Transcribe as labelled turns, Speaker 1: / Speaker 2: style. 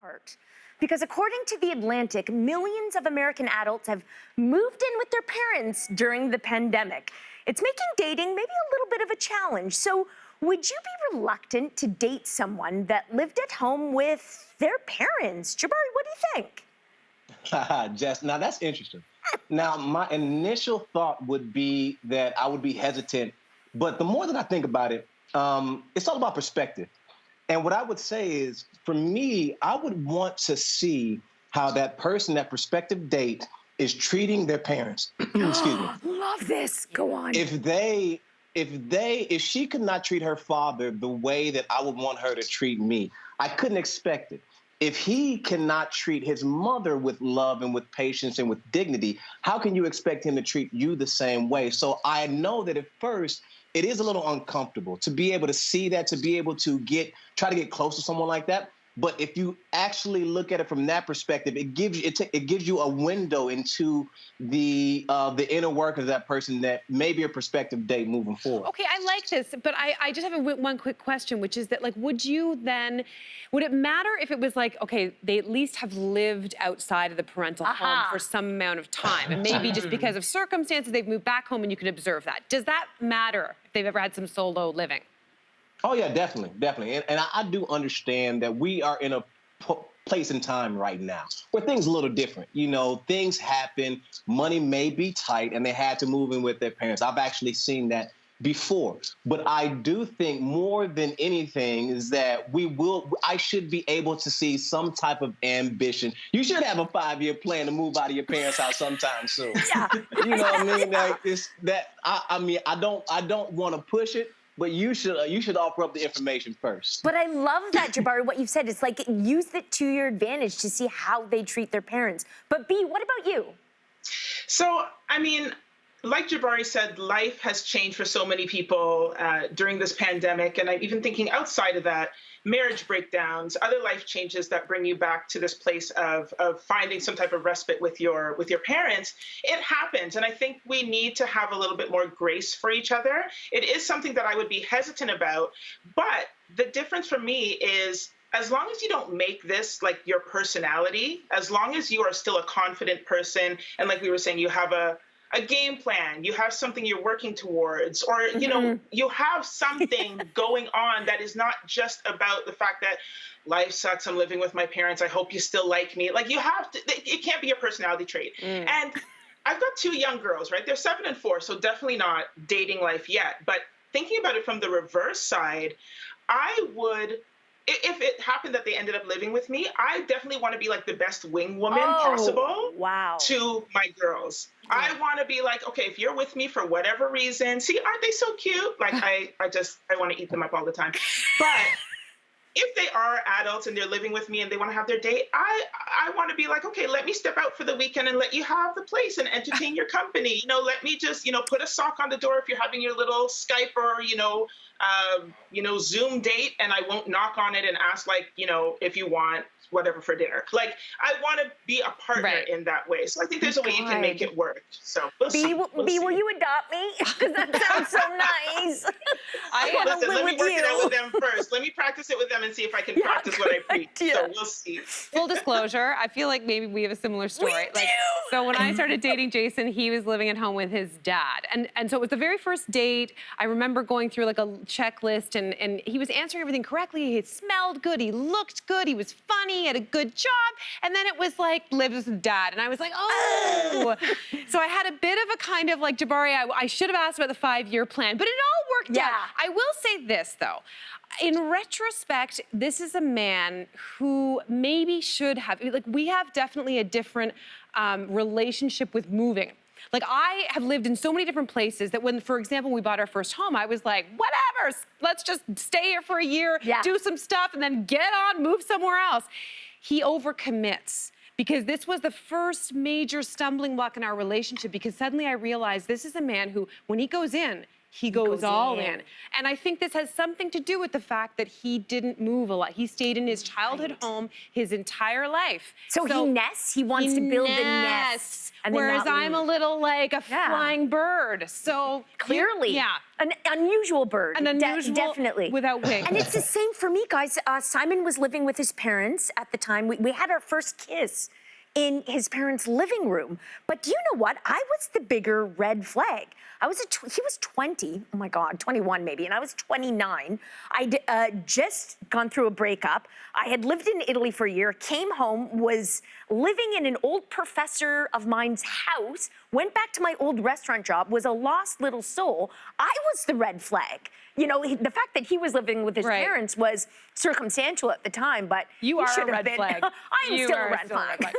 Speaker 1: apart. Because according to The Atlantic, millions of American adults have moved in with their parents during the pandemic. It's making dating maybe a little bit of a challenge. So would you be reluctant to date someone that lived at home with their parents? Jabari, what do you think?
Speaker 2: Jess, now that's interesting. Now, my initial thought would be that I would be hesitant, but the more that I think about it, it's all about perspective. And what I would say is, for me, I would want to see how that person, that prospective date, is treating their parents. Excuse me.
Speaker 1: Love this. Go on.
Speaker 2: If she could not treat her father the way that I would want her to treat me, I couldn't expect it. If he cannot treat his mother with love and with patience and with dignity, how can you expect him to treat you the same way? So I know that at first it is a little uncomfortable to be able to see that, to be able to try to get close to someone like that. But if you actually look at it from that perspective, it gives you a window into the inner work of that person that may be a prospective date moving forward.
Speaker 3: Okay, I like this, but I just have one quick question, which is that, like, would it matter if it was like, okay, they at least have lived outside of the parental home for some amount of time, and maybe just because of circumstances they've moved back home and you can observe that? Does that matter if they've ever had some solo living?
Speaker 2: Oh, yeah, definitely. And I do understand that we are in a place and time right now where things are a little different. You know, things happen, money may be tight, and they had to move in with their parents. I've actually seen that before. But I do think more than anything is that I should be able to see some type of ambition. You should have a 5-year plan to move out of your parents' house sometime soon.
Speaker 1: Yeah.
Speaker 2: You know what I mean? Like I don't want to push it. But you should offer up the information first.
Speaker 1: But I love that, Jabari, what you've said. It's like, use it to your advantage to see how they treat their parents. But B, what about you?
Speaker 4: So, I mean, like Jabari said, life has changed for so many people during this pandemic. And I'm even thinking outside of that, marriage breakdowns, other life changes that bring you back to this place of finding some type of respite with your parents. It happens. And I think we need to have a little bit more grace for each other. It is something that I would be hesitant about. But the difference for me is, as long as you don't make this like your personality, as long as you are still a confident person, and like we were saying, you have a game plan, you have something you're working towards, or, you know, you have something going on that is not just about the fact that life sucks, I'm living with my parents, I hope you still like me. Like, you have to, it can't be a personality trait. And I've got 2 young girls, right? They're 7 and 4, so definitely not dating life yet. But thinking about it from the reverse side, I would, if it happened that they ended up living with me, I definitely want to be like the best wing woman possible to my girls. I want to be like, okay, if you're with me for whatever reason, see, aren't they so cute? Like, I want to eat them up all the time. But if they are adults and they're living with me and they want to have their date, I want to be like, okay, let me step out for the weekend and let you have the place and entertain your company. You know, let me just, put a sock on the door if you're having your little Skype or, Zoom date, and I won't knock on it and ask, like, if you want whatever for dinner. Like, I want to be a partner in that way. So I think there's a way you can make it work. So we'll see.
Speaker 1: Will you adopt me? Because that sounds so nice.
Speaker 4: Let me work it out with them first. Let me practice it with them and see if I can practice what I preach. So we'll see.
Speaker 3: Full disclosure, I feel like maybe we have a similar story.
Speaker 1: We do!
Speaker 3: So when I started dating Jason, he was living at home with his dad. And so it was the very first date. I remember going through like a checklist, and he was answering everything correctly. He smelled good. He looked good. He was funny. He had a good job. And then it was like, lives with dad. And I was like, oh. So I had a bit of a kind of like, Jabari, I should have asked about the 5-year plan, but it all worked out. I will say this, though. In retrospect, this is a man who maybe should have, like, we have definitely a different relationship with moving. Like, I have lived in so many different places that when, for example, we bought our first home, I was like, whatever, let's just stay here for a year, do some stuff, and then get on, move somewhere else. He overcommits, because this was the first major stumbling block in our relationship, because suddenly I realized this is a man who, when he goes in, he goes all
Speaker 1: in.
Speaker 3: in. And I think this has something to do with the fact that he didn't move a lot. He stayed in his childhood home his entire life.
Speaker 1: So he nests. He wants to build a nest. And then
Speaker 3: Whereas
Speaker 1: not
Speaker 3: I'm a
Speaker 1: leave.
Speaker 3: little like a flying bird. So
Speaker 1: Clearly.
Speaker 3: yeah.
Speaker 1: An unusual bird.
Speaker 3: An unusual
Speaker 1: definitely.
Speaker 3: without wings.
Speaker 1: And it's the same for me, guys. Simon was living with his parents at the time. We had our first kiss in his parents' living room. But do you know what? I was the bigger red flag. He was 20, oh my God, 21 maybe, and I was 29. I'd just gone through a breakup. I had lived in Italy for a year, came home, was living in an old professor of mine's house, went back to my old restaurant job, was a lost little soul. I was the red flag. You know, the fact that he was living with his parents was circumstantial at the time, but
Speaker 3: you are
Speaker 1: should
Speaker 3: a
Speaker 1: have
Speaker 3: red
Speaker 1: been.
Speaker 3: flag.
Speaker 1: I am still a red flag.